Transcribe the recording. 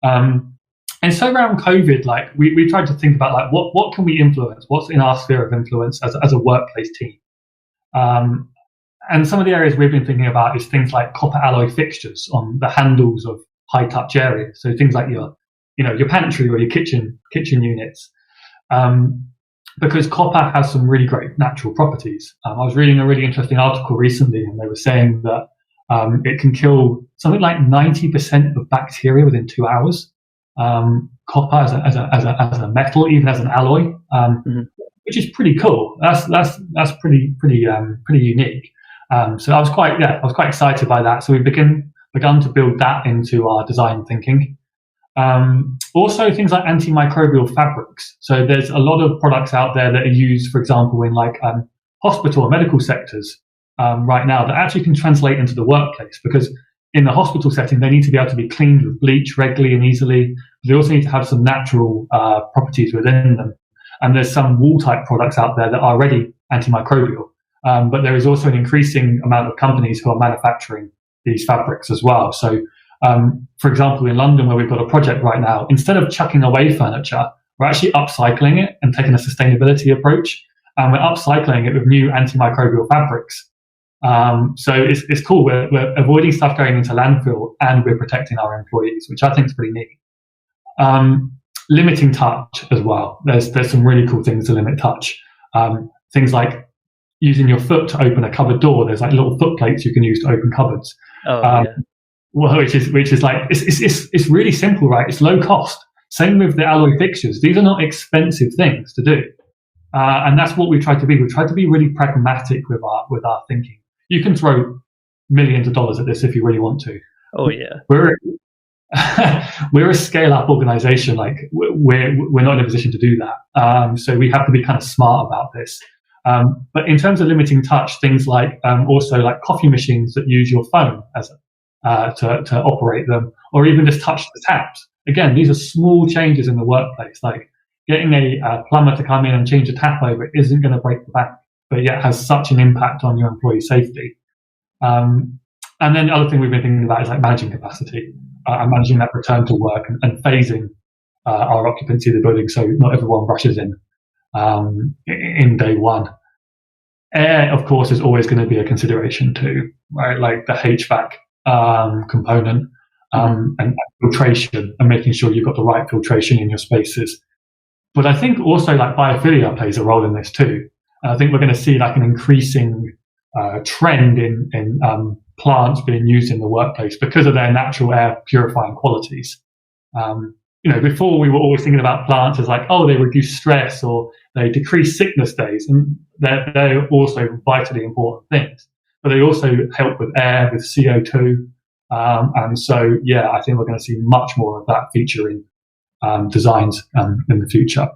And so around COVID, like we tried to think about like what can we influence? What's in our sphere of influence as a workplace team? Um, and some of the areas we've been thinking about is things like copper alloy fixtures on the handles of high touch areas. So things like your pantry or your kitchen units. Because copper has some really great natural properties. I was reading a really interesting article recently, and they were saying that it can kill something like 90% of bacteria within 2 hours. Copper as a metal, even as an alloy, which is pretty cool. That's pretty unique. So I was quite excited by that. So we've begun to build that into our design thinking. Also things like antimicrobial fabrics. So there's a lot of products out there that are used, for example, in like hospital or medical sectors right now that actually can translate into the workplace, because in the hospital setting, they need to be able to be cleaned with bleach regularly and easily. They also need to have some natural properties within them. And there's some wool type products out there that are already antimicrobial. But there is also an increasing amount of companies who are manufacturing these fabrics as well. So, for example, in London, where we've got a project right now, instead of chucking away furniture, we're actually upcycling it and taking a sustainability approach. And we're upcycling it with new antimicrobial fabrics. So it's cool. We're avoiding stuff going into landfill, and we're protecting our employees, which I think is pretty neat. Limiting touch as well. There's some really cool things to limit touch. Things like using your foot to open a cupboard door. There's like little foot plates you can use to open cupboards. Well, which is like it's really simple, right? It's low cost. Same with the alloy fixtures. These are not expensive things to do, and that's what we try to be. We try to be really pragmatic with our thinking. You can throw millions of dollars at this if you really want to. Oh yeah, we're a scale-up organization. Like we're not in a position to do that. So we have to be kind of smart about this. But in terms of limiting touch, things like also like coffee machines that use your phone as to operate them, or even just touch the taps. Again, these are small changes in the workplace. Like getting a plumber to come in and change a tap over isn't going to break the bank, but yet has such an impact on your employee safety. And then the other thing we've been thinking about is like managing capacity and managing that return to work and phasing our occupancy of the building so not everyone rushes in day one. Air, of course, is always going to be a consideration too, right? Like the HVAC component and filtration and making sure you've got the right filtration in your spaces. But I think also like biophilia plays a role in this too. I think we're going to see like an increasing trend in plants being used in the workplace because of their natural air purifying qualities. Before we were always thinking about plants as like, oh, they reduce stress or they decrease sickness days, and they're also vitally important things. But they also help with air, with CO2, and so I think we're going to see much more of that feature in designs in the future.